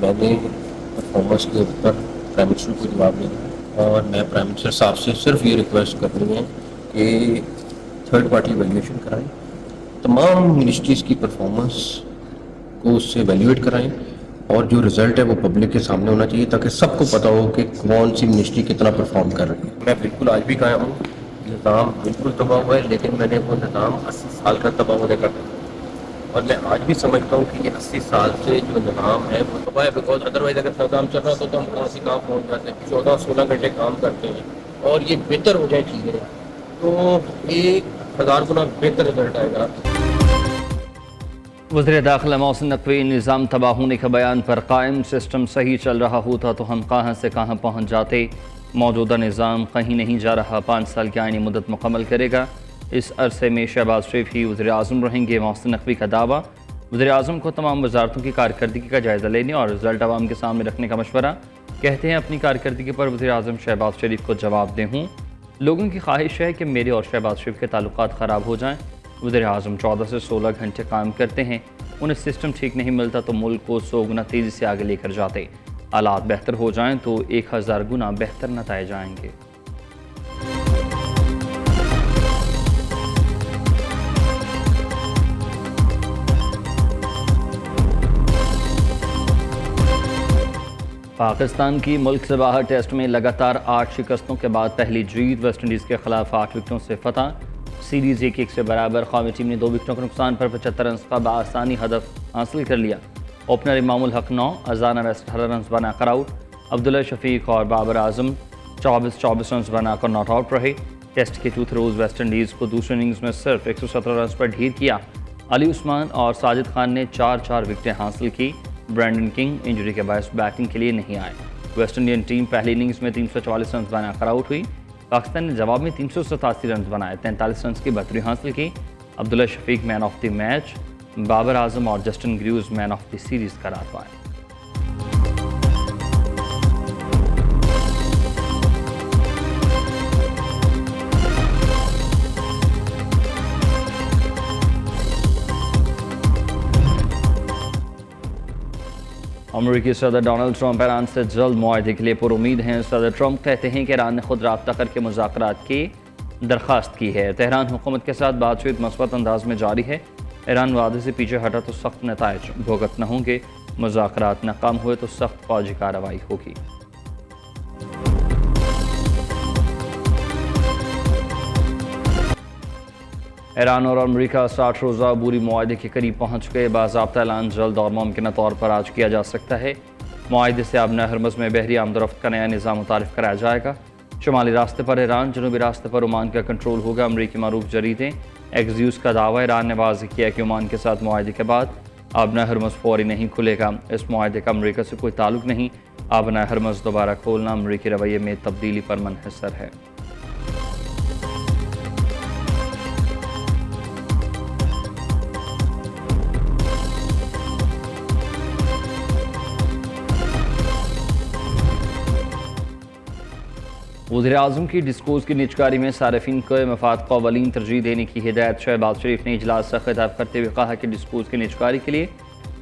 मैंने परफॉर्मेंस के ऊपर प्राइम मिनिस्टर को जवाब देना है और मैं प्राइम मिनिस्टर साहब से सिर्फ ये रिक्वेस्ट करनी है कि थर्ड पार्टी वैल्यूएशन कराएं, तमाम मिनिस्ट्रीज़ की परफॉर्मेंस को उससे वैल्यूएट कराएं और जो रिज़ल्ट है वो पब्लिक के सामने होना चाहिए ताकि सबको पता हो कि कौन सी मिनिस्ट्री कितना परफॉर्म कर रही है। मैं बिल्कुल आज भी कायम हूँ, निज़ाम बिल्कुल तबाह हुआ है, लेकिन मैंने वो निज़ाम 80 साल का तबाह होने का और मैं आज भी समझता हूँ कि ये 80 साल से जो निज़ाम है वो तबाह है। बिकॉज अदरवाइज अगर निज़ाम चल रहा तो हम कौन सी काम पहुँच जाते हैं, 14-16 घंटे काम करते हैं और ये बेहतर हो जाए चीज़ें तो 1000 गुना बेहतर रिजल्ट आएगा। वज़ीर दाखिला मोहसिन नकवी निज़ाम तबाह होने के बयान पर कायम सिस्टम सही चल रहा होता तो हम कहाँ से कहाँ पहुँच जाते। मौजूदा निज़ाम कहीं नहीं जा रहा, 5 साल की आइनी मुद्दत मुकम्मल करेगा। इस अरसे में शहबाज शरीफ ही वज़ीर आज़म रहेंगे, मोहसिन नकवी का दावा। वज़ीर आज़म को तमाम वजारतों की कारकर्दगी का जायज़ा लेने और रिज़ल्ट आवाम के सामने रखने का मशवरा। कहते हैं अपनी कारकर्दगी पर वज़ीर आज़म शहबाज शरीफ को जवाब दे हूँ। लोगों की ख्वाहिश है कि मेरे और शहबाज शरीफ के ताल्लुकात ख़राब हो जाएँ। वज़ीर आज़म 14 से 16 घंटे काम करते हैं, उन्हें सिस्टम ठीक नहीं मिलता तो मुल्क को 100 गुना तेज़ी से आगे लेकर जाते। हालात बेहतर हो जाएं तो 1000 गुना बेहतर नताइज आएंगे। पाकिस्तान की मुल्क से बाहर टेस्ट में लगातार 8 शिकस्तों के बाद पहली जीत, वेस्टइंडीज़ के खिलाफ 8 विकेटों से फतह। सीरीज़ 1-1 से बराबर। कौमी टीम ने 2 विकेटों के नुकसान पर 75 रन का बआसानी हदफ हासिल कर लिया। Opener Imamul Haq 9, अजाना waste 18 run बनाकर आउट। अब्दुल्ला शफीक और बाबर आजम 24 रन बनाकर नॉट आउट रहे। टेस्ट के चौथे रोज़ वेस्टइंडीज़ को दूसरे इनिंग्स में सिर्फ 117 रन पर ढीर किया। अली उस्मान और साजिद खान ने 4-4 विकेटें हासिल की। ब्रैंडन किंग इंजरी के बायस बैटिंग के लिए नहीं आए। वेस्ट इंडियन टीम पहली इनिंग्स में 344 रन बनाकर आउट हुई। पाकिस्तान ने जवाब में 387 रन बनाए, 43 रन की बढ़तरी हासिल की। Abdullah Shafique man of the match, Babar Azam और जस्टिन ग्रूज मैन ऑफ द सीरीज़ करार पाए। अमरीकी सदर डोनाल्ड ट्रंप ईरान से जल्द मुआहदे के लिए पुरुमीद हैं। सदर ट्रंप कहते हैं कि ईरान ने खुद रब्ता करके मुज़ाकरात की दरख्वास्त की है। तेहरान हुकूमत के साथ बातचीत मस्बत अंदाज में जारी है। ईरान वादे से पीछे हटा तो सख्त नताइज भुगतना होंगे। मुज़ाकरात नाकाम हुए तो सख्त फौजी कार्रवाई होगी। ईरान और अमरीका 60 रोज़ा अबूरी मुआहदे के करीब पहुँच गए। बाज़ाब्ता ऐलान जल्द और मुमकिन तौर पर आज किया जा सकता है। मुआहदे से आबना हरमज़ में बहरी आमदरफ्त का नया निज़ाम मुतारिफ कराया जाएगा। शुमाली रास्ते पर ईरान, जनूबी रास्ते पर ओमान का कंट्रोल होगा। अमरीकी मरूफ जरीदे एक्सियूज़ का दावा। ईरान ने वाज़ेह किया कि ओमान के साथ मुआहदे के बाद आबना हरमज़ फौरी नहीं खुलेगा। इस मुआहदे का अमरीका से कोई ताल्लुक नहीं। आबना हरमज़ दोबारा खोलना अमरीकी रवैये में तब्दीली पर मुनहसर है। वज़ीर आज़म की डिस्कोर्स की निजकारी में सार्फिन को मफाद क़वालीन तरजीह देने की हिदायत। शहबाज शरीफ ने इजलास से खिताब करते हुए कहा कि डिस्कोर्स की निजकारी के लिए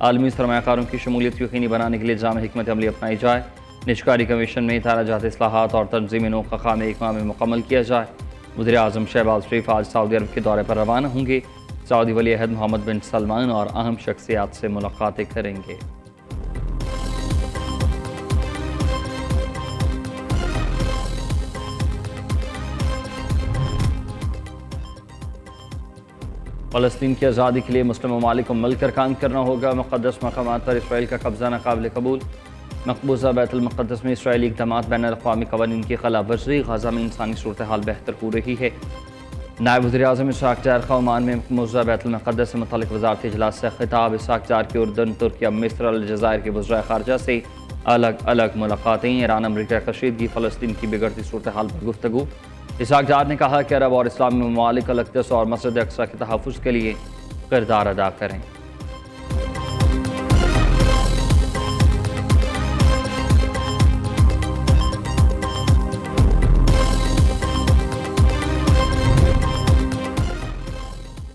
आलमी सरमायाकारों की शमूलियत यकीनी बनाने के लिए जाम हिकमत अमली अपनाई जाए। निजकारी कमीशन में ताराजात इस्लाहात और तंजीमी नो का काम एक माह में मुकम्मल किया जाए। वज़ीर आज़म शहबाज शरीफ आज सऊदी अरब के दौरे पर रवाना होंगे। सऊदी वली अहद मोहम्मद बिन सलमान और अहम शख्सियात से मुलाकातें करेंगे। फ़लस्तीन की आज़ादी के लिए मुस्लिम ममालिक को मिलकर काम करना होगा। मुक़द्दस मकामात पर इसराइल का कब्ज़ा नाक़ाबिल कबूल। मकबूजा बैतुल मुक़द्दस में इसराइली इक़दामात बैनुल-अक़वामी क़वानीन की ख़िलाफ़ वर्जी। ग़ज़ा में इंसानी सूरत हाल बेहतर हो रही है। नायब वज़ीर आज़म इसहाक़ जार का ओमान में मकबूजा बैतुल मुक़द्दस से मुतल्लिक़ वज़ारती इजलास से खिताब। इसहाक़ जार की उर्दन, तुर्किया, मिस्र, अलजाज़ायर के वज़राए ख़ारजा से अलग अलग मुलाक़ातें। ईरान अमरीका कशीदगी, फ़लस्तीन की बिगड़ती सूरत हाल पर गुफ्तगू। इसहाक़ जार ने कहा कि अरब और इस्लामी ममालिक अल-अक़दस और मस्जिद अक़सा के तहफ़्फ़ुज़ के लिए किरदार अदा करें।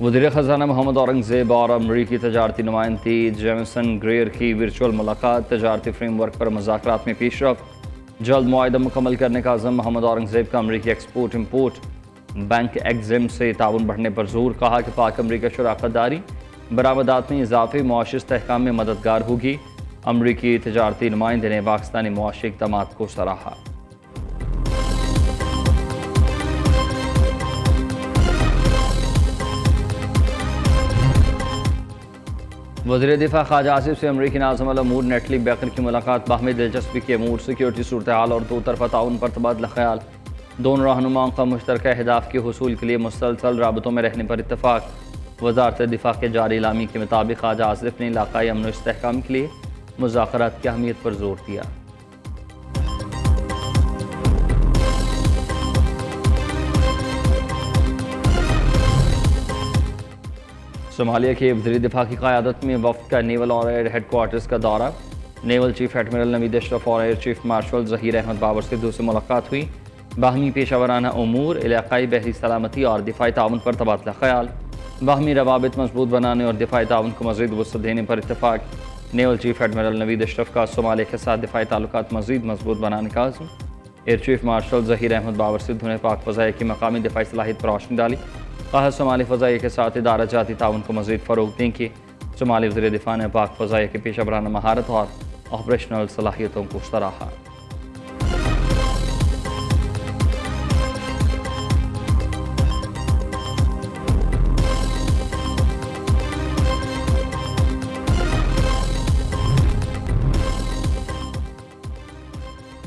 वज़ीर ख़ज़ाना मोहम्मद औरंगज़ेब और अमरीकी तजारती नुमाइंदी जेमिसन ग्रेयर की वर्चुअल मुलाकात, तजारती फ्रेमवर्क पर मुज़ाकरात में पेशरफ़, जल्द मुआहदा मुकम्मल करने का अज़म मोहम्मद औरंगज़ेब का अमरीकी एक्सपोर्ट इम्पोर्ट बैंक एग्जिम से ताउन बढ़ने पर जोर, कहा कि पाक अमरीका शराकतदारी बरामदात में इजाफे मुआशी इस्तेहकाम में मददगार होगी। अमरीकी तजारती नुमाइंदे ने पाकिस्तानी मुआशी इक़दाम को सराहा। वज़ीर दिफा ख्वाजा आसिफ से अमरीकी नाज़िम अल-अमूर नेटली बैकर की मुलाकात, बाहमी दिलचस्पी के अमूर, सिक्योरिटी सूरत हाल और दो तरफ़ा ताउन पर तबादला ख्याल। दोनों रहनुमाओं का मुश्तरका अहदाफ के हुसूल के लिए मुसलसल राबतों में रहने पर इत्तफाक। वज़ारत दिफा के जारी इलामी के मुताबिक ख्वाजा आसिफ ने इलाकाई अमन व इस्तेहकाम के लिए मुज़ाकरात की अहमियत पर जोर दिया। सोमालिया के वज़ीर दिफा की क़यादत में वफ़द का नेवल और एयर हेडक्वार्टर्स का दौरा। Naval chief admiral Naveed Ashraf और air chief marshal Zaheer Ahmad Babar Sidhu से मुलाकात हुई। बाहमी पेशावराना उमूर, इलाकाई बहरी सलामती और दिफाई ताउन पर तबादला ख्याल। बाहमी रवाबित मजबूत बनाने और दिफाई ताउन को मज़ीद वसअत देने पर इत्तफाक। Naval chief admiral Naveed Ashraf का सोमालिया के साथ दिफाई ताल्लुकात मज़ीद मजबूत बनाने का आज़म। Air chief marshal Zaheer Ahmad Babar Sidhu ने पाक फ़ज़ाइया की मकामी दिफाई सलाहियत पर रोशनी डाली। कहा सोमाली फ़ज़ाइया के साथ इदारा जाती ताउन को मज़ीद फ़रोग़ देंगे। सोमाली वज़ीर दिफा ने पाक फ़ज़ाइया के पेशा वराना महारत और ऑपरेशनल सलाहियतों को सराहा।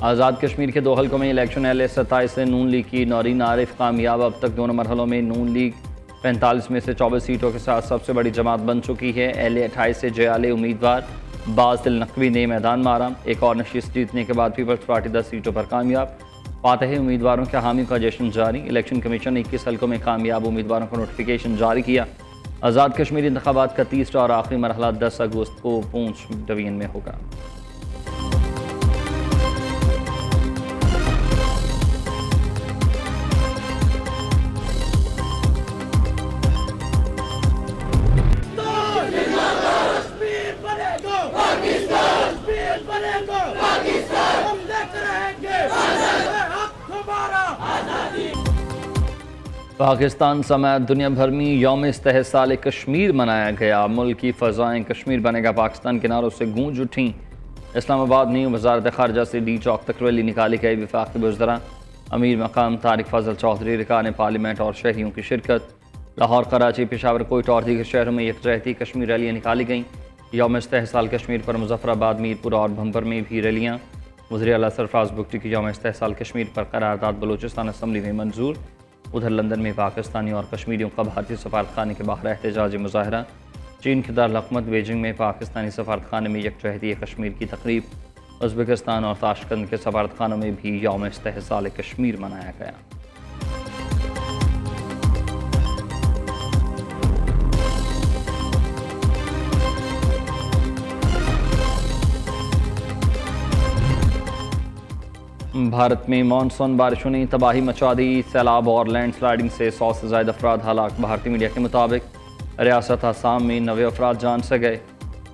आज़ाद कश्मीर के दो हल्कों में इलेक्शन LA-27 से नून लीग की नौरीन आरिफ कामयाब। अब तक दोनों मरहलों में नून लीग 45 में से 24 सीटों के साथ सबसे बड़ी जमात बन चुकी है। LA-28 से जयाले उम्मीदवार बाज़िल नकवी ने मैदान मारा। एक और नशिस्त जीतने के बाद पीपल्स पार्टी 10 सीटों पर कामयाब। फातह उम्मीदवारों के हामी का जश्न जारी। इलेक्शन कमीशन ने 21 हल्कों में कामयाब उम्मीदवारों को नोटिफिकेशन जारी किया। आज़ाद कश्मीर इंतखाबात का तीसरा और आखिरी मरहला 10 अगस्त को पूंछ डिवीजन में होगा। पाकिस्तान समेत दुनिया भर में यौम इस्तेहसाल कश्मीर मनाया गया। मुल्क की फ़ज़ाएँ कश्मीर बनेगा पाकिस्तान के नारों से गूंज उठीं। इस्लामाबाद में वज़ारत ख़ारजा से डी चौक तक रैली निकाली गई। वफाक़ी वज़रा अमीर मकाम तारिक फ़ज़ल चौधरी, रिकान पार्लियामेंट और शहरियों की शिरकत। लाहौर, कराची, पेशावर, कोयटा और दीगर शहरों में यकजहती कश्मीर रैलियाँ निकाली गईं। यौम इस्तेहसाल कश्मीर पर मुज़फ़्फ़राबाद, मीरपुर और भंपर में भी रैलियाँ। वज़ीर आला सरफराज बुगटी की यौम इस्तेहसाल कश्मीर पर करारदाद बलूचिस्तान असम्बली में मंजूर। उधर लंदन में पाकिस्तानी और कश्मीरियों का भारतीय सफारतखाने के बाहर एहतजाजी मुजाहरा। चीन के दारकूमत बीजिंग में पाकिस्तानी सफारतखाने में यकजहती कश्मीर की तकरीब। उज़्बेकिस्तान और ताशकंद के सफारतखानों में भी यौम इस्तेहसाल कश्मीर मनाया गया। भारत में मानसून बारिशों ने तबाही मचा दी। सैलाब और लैंडस्लाइडिंग से 100 से ज़ायद अफराद हलाक। भारतीय मीडिया के मुताबिक रियासत आसाम में 90 अफराद जान से गए।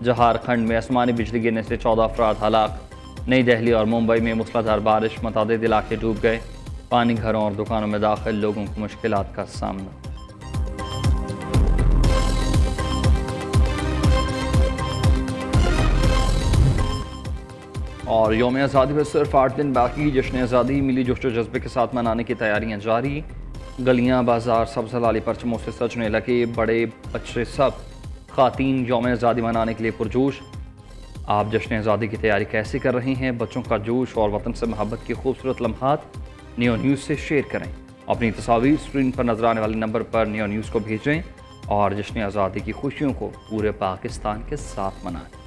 झारखंड में आसमानी बिजली गिरने से 14 अफराद हलाक। नई दिल्ली और मुंबई में मूसलाधार बारिश, मुतअद्दिद इलाके डूब गए। पानी घरों और दुकानों में दाखिल, लोगों को मुश्किलात का सामना। और यौम आज़ादी पर सिर्फ 8 दिन बाकी। जश्न आज़ादी मिली जोश व जज्बे के साथ मनाने की तैयारियां जारी। गलियां, बाजार सब्ज़ लाली परचमों से सजने लगे। बड़े बच्चे सब ख़ातीन यौम आज़ादी मनाने के लिए पुरजोश। आप जश्न आज़ादी की तैयारी कैसे कर रहे हैं? बच्चों का जोश और वतन से मोहब्बत की खूबसूरत लम्हात नियो न्यूज़ से शेयर करें। अपनी तस्वीर स्क्रीन पर नजर आने वाले नंबर पर नियो न्यूज़ को भेजें और जश्न आज़ादी की खुशियों को पूरे पाकिस्तान के साथ मनाएं।